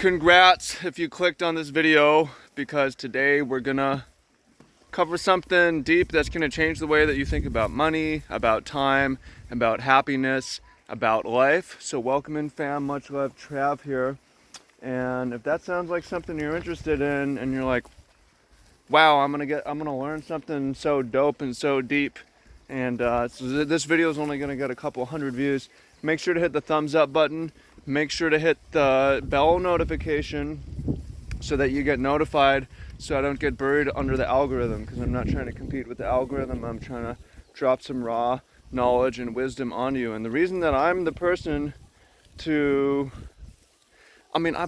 Congrats if you clicked on this video, because today we're gonna cover something deep that's gonna change the way that you think about money, about time, about happiness, about life. So welcome in, fam. Much love. Trav here. And if that sounds like something you're interested in and you're like, wow, I'm gonna learn something so dope and so deep, and so this video is only gonna get a couple hundred views, make sure to hit the thumbs up button. Make sure to hit the bell notification so that you get notified, so I don't get buried under the algorithm, because I'm not trying to compete with the algorithm. I'm trying to drop some raw knowledge and wisdom on you. And the reason that I'm the person I've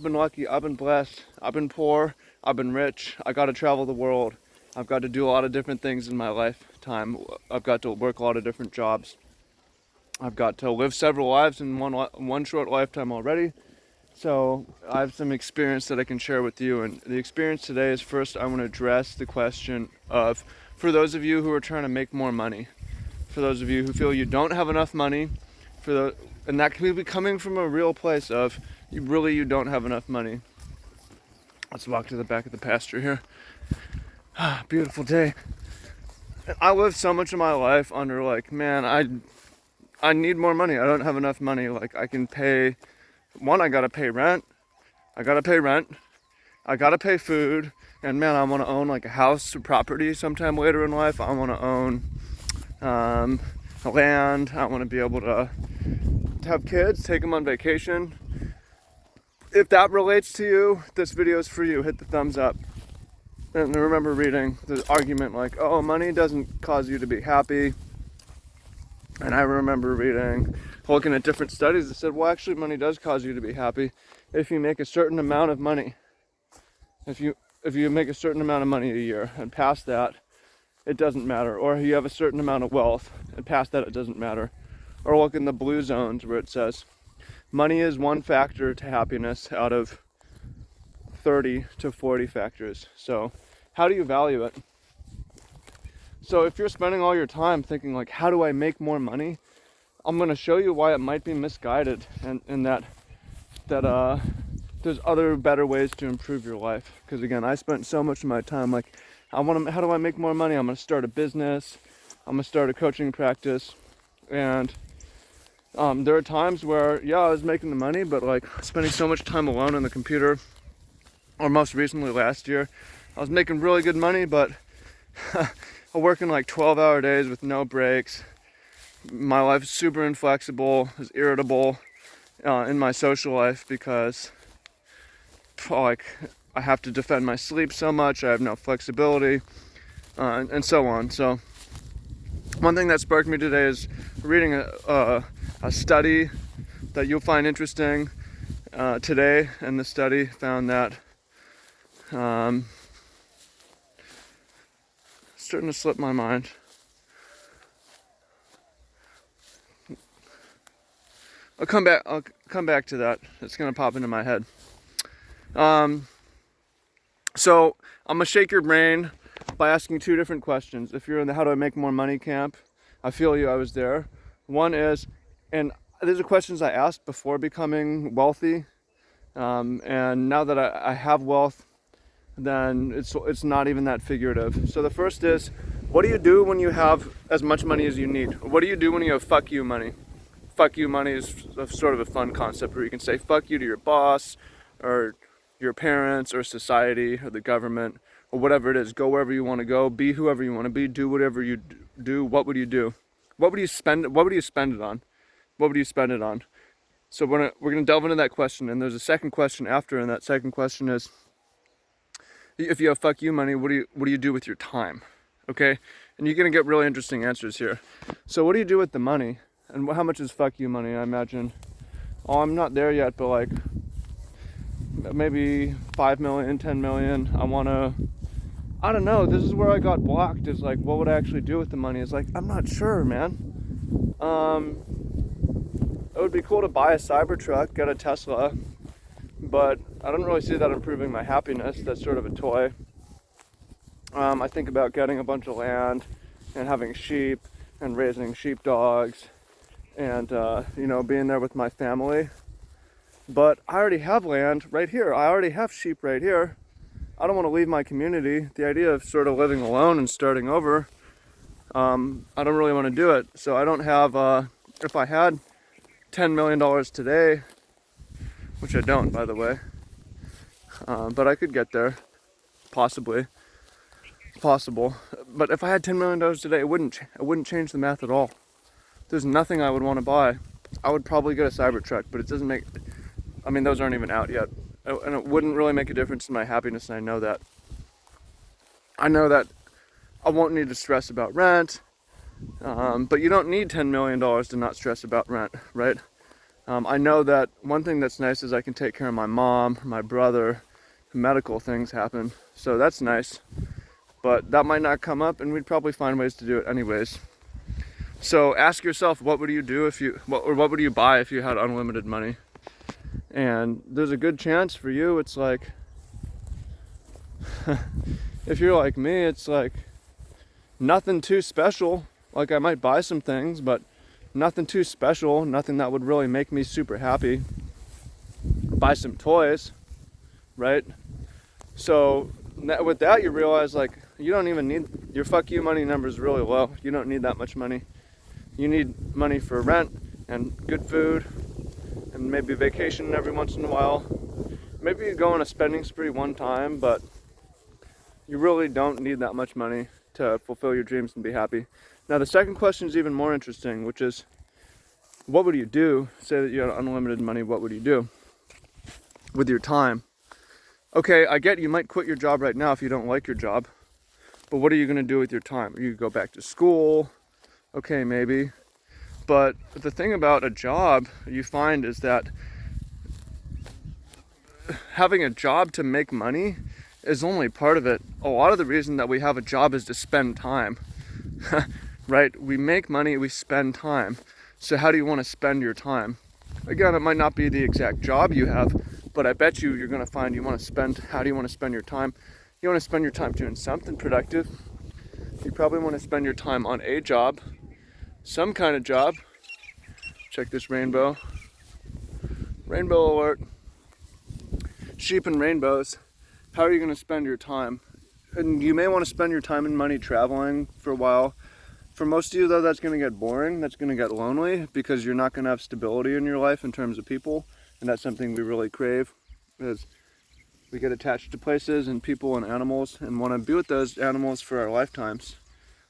been lucky, I've been blessed, I've been poor, I've been rich. I got to travel the world. I've got to do a lot of different things in my lifetime. I've got to work a lot of different jobs. I've got to live several lives in one short lifetime already. So I have some experience that I can share with you. And the experience today is, first, I want to address the question of, for those of you who are trying to make more money, for those of you who feel you don't have enough money, and that can be coming from a real place of you don't have enough money. Let's walk to the back of the pasture here. Beautiful day. I lived so much of my life under I need more money. I don't have enough money. I can pay, I gotta pay rent. I gotta pay food. And man, I want to own a house or property sometime later in life. I want to own land. I want to be able to have kids, take them on vacation. If that relates to you, this video is for you. Hit the thumbs up. And I remember reading the argument oh, money doesn't cause you to be happy. And I remember looking at different studies that said, well, actually, money does cause you to be happy if you make a certain amount of money. If you make a certain amount of money a year, and past that, it doesn't matter. Or you have a certain amount of wealth, and past that, it doesn't matter. Or look in the blue zones where it says, money is one factor to happiness out of 30 to 40 factors. So how do you value it? So if you're spending all your time thinking how do I make more money? I'm going to show you why it might be misguided, and that there's other better ways to improve your life. Because again, I spent so much of my time how do I make more money? I'm going to start a business. I'm going to start a coaching practice. And there are times where, I was making the money, but spending so much time alone on the computer, or most recently last year, I was making really good money, but I'm working 12-hour days with no breaks. My life is super inflexible, is irritable in my social life, because I have to defend my sleep so much. I have no flexibility, and so on. So one thing that sparked me today is reading a study that you'll find interesting today. And the study found that starting to slip my mind. I'll come back to that. It's gonna pop into my head. So I'm gonna shake your brain by asking two different questions. If you're in the how do I make more money camp, I feel you, I was there. One is, and these are questions I asked before becoming wealthy, and now that I have wealth, then it's not even that figurative. So the first is, what do you do when you have as much money as you need? What do you do when you have fuck you money? Fuck you money is sort of a fun concept where you can say fuck you to your boss, or your parents, or society, or the government, or whatever it is. Go wherever you want to go, be whoever you want to be, do whatever you do. What would you do? What would you spend it on? What would you spend it on? So we're gonna delve into that question, and there's a second question after, and that second question is, if you have fuck you money, what do you do with your time? Okay? And you're gonna get really interesting answers here. So what do you do with the money? And how much is fuck you money? I imagine, I'm not there yet, but maybe 5 million, 10 million. I don't know, this is where I got blocked, is what would I actually do with the money? It's I'm not sure, man. It would be cool to buy a Cybertruck, get a Tesla, but I don't really see that improving my happiness. That's sort of a toy. I think about getting a bunch of land and having sheep and raising sheepdogs and being there with my family. But I already have land right here. I already have sheep right here. I don't want to leave my community. The idea of sort of living alone and starting over, I don't really want to do it. So I don't have, if I had $10 million today, which I don't, by the way, but I could get there, possibly, possible. But if I had $10 million today, it wouldn't change the math at all. There's nothing I would want to buy. I would probably get a Cybertruck, but it doesn't make, I mean, those aren't even out yet. And it wouldn't really make a difference in my happiness, and I know that. I know that I won't need to stress about rent, but you don't need $10 million to not stress about rent, right? I know that one thing that's nice is I can take care of my mom, my brother, medical things happen, so that's nice. But that might not come up, and we'd probably find ways to do it anyways. So ask yourself, what would you do if you, what would you buy if you had unlimited money? And there's a good chance for you, it's like, if you're like me, it's like nothing too special. Like I might buy some things, but nothing too special, nothing that would really make me super happy. Buy some toys, right? So with that, you realize like you don't even need, your fuck you money number is really low. You don't need that much money. You need money for rent and good food and maybe vacation every once in a while. Maybe you go on a spending spree one time, but you really don't need that much money to fulfill your dreams and be happy. Now the second question is even more interesting, which is, what would you do? Say that you had unlimited money, what would you do with your time? Okay, I get you might quit your job right now if you don't like your job, but what are you gonna do with your time? You go back to school, okay, maybe. But the thing about a job you find is that having a job to make money is only part of it. A lot of the reason that we have a job is to spend time, right? We make money, we spend time. So how do you want to spend your time? Again, it might not be the exact job you have, but I bet you're going to find you want to spend, how do you want to spend your time? You want to spend your time doing something productive. You probably want to spend your time on a job, some kind of job. Check this rainbow. Rainbow alert. Sheep and rainbows. How are you going to spend your time? And you may want to spend your time and money traveling for a while. For most of you though, that's going to get boring. That's going to get lonely because you're not going to have stability in your life in terms of people. And that's something we really crave, is we get attached to places and people and animals and want to be with those animals for our lifetimes.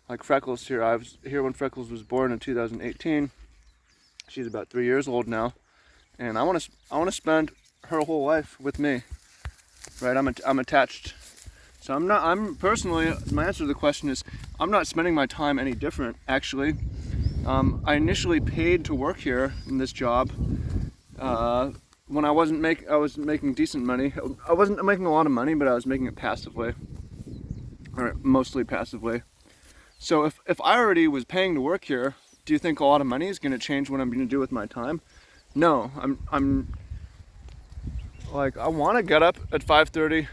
Like Freckles here. I was here when Freckles was born in 2018. She's about 3 years old now. And I want to spend her whole life with me. Right? I'm attached. So I'm personally, my answer to the question is, I'm not spending my time any different, actually. I initially paid to work here in this job when I was making decent money. I wasn't making a lot of money, but I was making it passively, or mostly passively. So if I already was paying to work here, do you think a lot of money is going to change what I'm going to do with my time? No, I'm like, I want to get up at 5:30.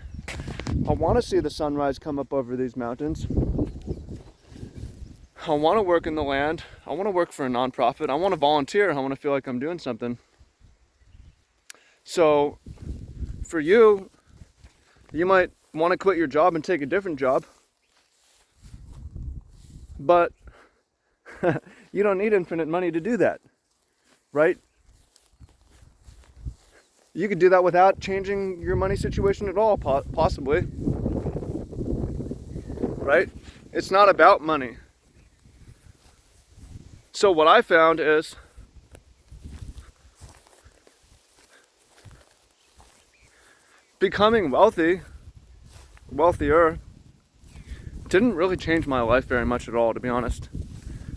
I want to see the sunrise come up over these mountains. I want to work in the land. I want to work for a nonprofit. I want to volunteer. I want to feel like I'm doing something. So for you, you might want to quit your job and take a different job. But you don't need infinite money to do that, right? You could do that without changing your money situation at all, possibly. Right? It's not about money. So what I found is becoming wealthier, didn't really change my life very much at all, to be honest.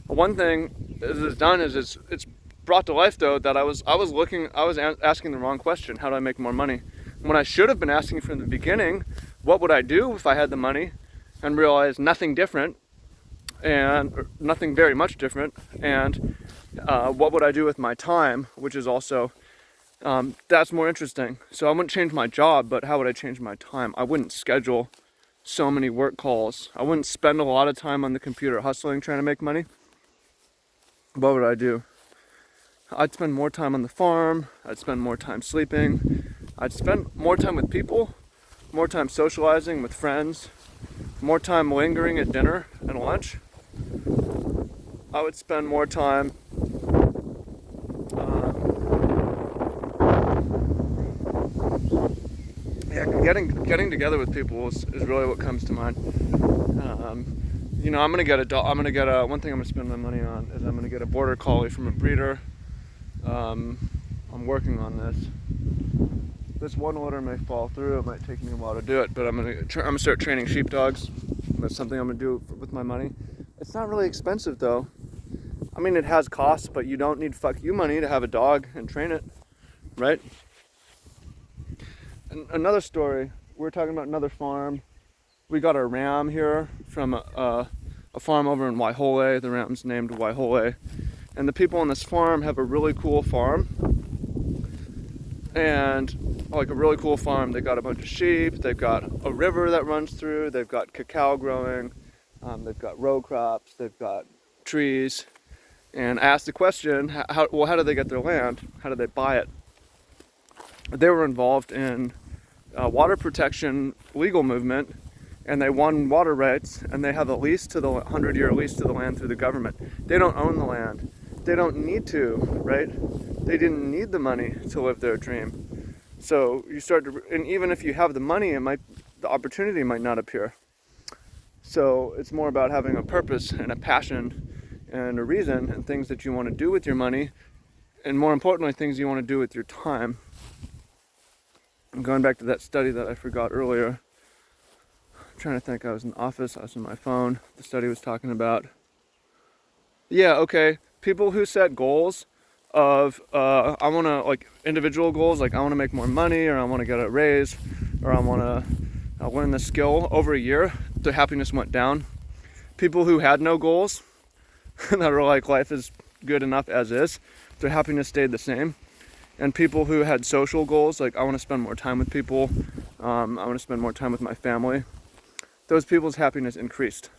One thing it's done is it's brought to life though that I was asking the wrong question. How do I make more money? When I should have been asking from the beginning, what would I do if I had the money, and realized nothing different, and nothing very much different, and what would I do with my time, which is also that's more interesting. So I wouldn't change my job, but how would I change my time? I wouldn't schedule so many work calls. I wouldn't spend a lot of time on the computer hustling trying to make money. What would I do? I'd spend more time on the farm, I'd spend more time sleeping, I'd spend more time with people, more time socializing with friends, more time lingering at dinner and lunch. I would spend more time getting together with people is really what comes to mind. I'm gonna get a one thing I'm gonna spend my money on is I'm gonna get a border collie from a breeder. I'm working on this. This one order may fall through. It might take me a while to do it, but I'm gonna start training sheepdogs. That's something I'm gonna do with my money. It's not really expensive though. I mean, it has costs, but you don't need fuck you money to have a dog and train it, right? And another story. We're talking about another farm. We got a ram here from a farm over in Waihole. The ram's named Waihole. And the people on this farm have a really cool farm. And like a really cool farm, they got a bunch of sheep, they've got a river that runs through, they've got cacao growing, they've got row crops, they've got trees. And I asked the question, how do they get their land? How do they buy it? They were involved in water protection legal movement, and they won water rights, and they have a lease to the 100-year lease to the land through the government. They don't own the land. They don't need to, right? They didn't need the money to live their dream. So you start to, and even if you have the money, the opportunity might not appear. So it's more about having a purpose and a passion and a reason and things that you want to do with your money, and more importantly, things you want to do with your time. I'm going back to that study that I forgot earlier. I'm trying to think. I was in the office, I was on my phone. The study was talking about, people who set goals of, I want to, like individual goals, like I want to make more money, or I want to get a raise, or I want to learn this skill over a year, their happiness went down. People who had no goals, that were like, life is good enough as is, their happiness stayed the same. And people who had social goals, like I want to spend more time with people, I want to spend more time with my family, those people's happiness increased.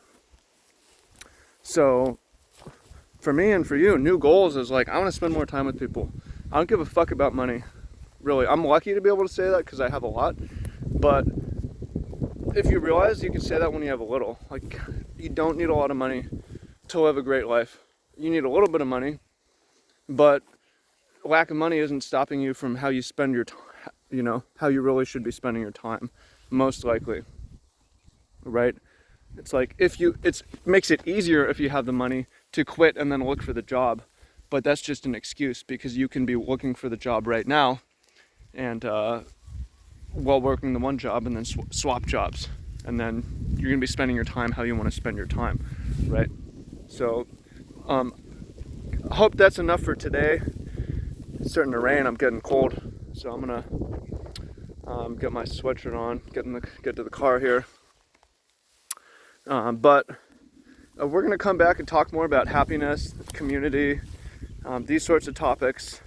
So for me and for you, new goals is like, I want to spend more time with people. I don't give a fuck about money, really. I'm lucky to be able to say that because I have a lot, but if you realize you can say that when you have a little, like you don't need a lot of money to live a great life. You need a little bit of money, but lack of money isn't stopping you from how you spend your time, how you really should be spending your time, most likely, right? It's like it makes it easier if you have the money to quit and then look for the job, but that's just an excuse because you can be looking for the job right now and while working the one job and then swap jobs, and then you're gonna be spending your time how you want to spend your time, right? So I hope that's enough for today. It's starting to rain, I'm getting cold, so I'm gonna get my sweatshirt on, get to the car here. But we're gonna come back and talk more about happiness, community, these sorts of topics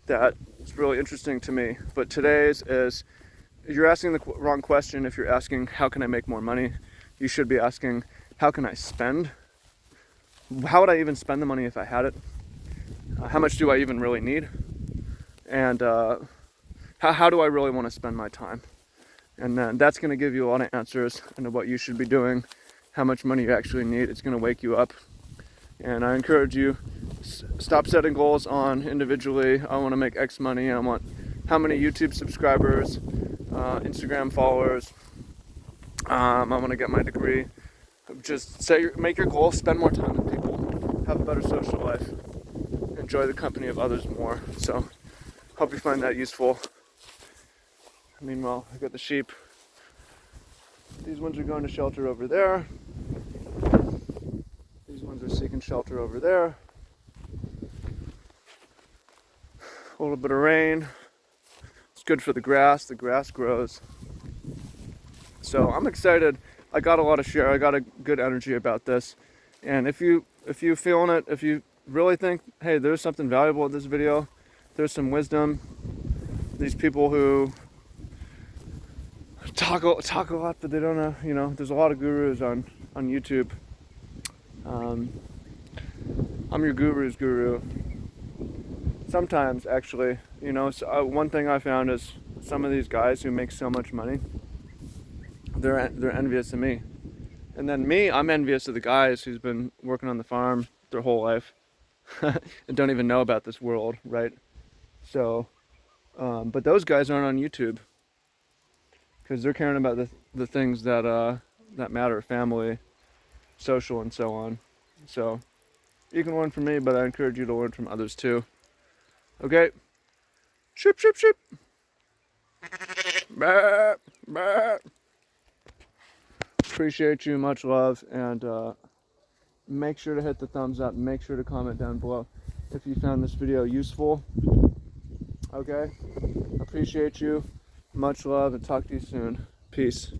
that is really interesting to me. But today's is, you're asking the wrong question if you're asking how can I make more money. You should be asking how can I spend? How would I even spend the money if I had it? How much do I even really need? And how do I really want to spend my time? And then that's going to give you a lot of answers into what you should be doing, how much money you actually need. It's going to wake you up. And I encourage you, stop setting goals on individually. I want to make X money. I want how many YouTube subscribers, Instagram followers. I want to get my degree. Just make your goal, spend more time with people, have a better social life, enjoy the company of others more. So hope you find that useful. Meanwhile, I got the sheep. These ones are going to shelter over there. These ones are seeking shelter over there. A little bit of rain. It's good for the grass. The grass grows. So I'm excited. I got a lot of share. I got a good energy about this. And if you feeling it, if you really think, hey, there's something valuable in this video, there's some wisdom. These people who talk a lot, but they don't know. There's a lot of gurus on YouTube. I'm your guru's guru. Sometimes, actually, you know, so, one thing I found is some of these guys who make so much money, they're envious of me. And then me, I'm envious of the guys who's been working on the farm their whole life and don't even know about this world, right? So, but those guys aren't on YouTube because they're caring about the things that matter, family, social, and so on. So you can learn from me, but I encourage you to learn from others too. Okay? Ship, ship, ship. Bah, bah. Appreciate you, much love, and make sure to hit the thumbs up. Make sure to comment down below if you found this video useful. Okay? Appreciate you, much love, and talk to you soon. Peace.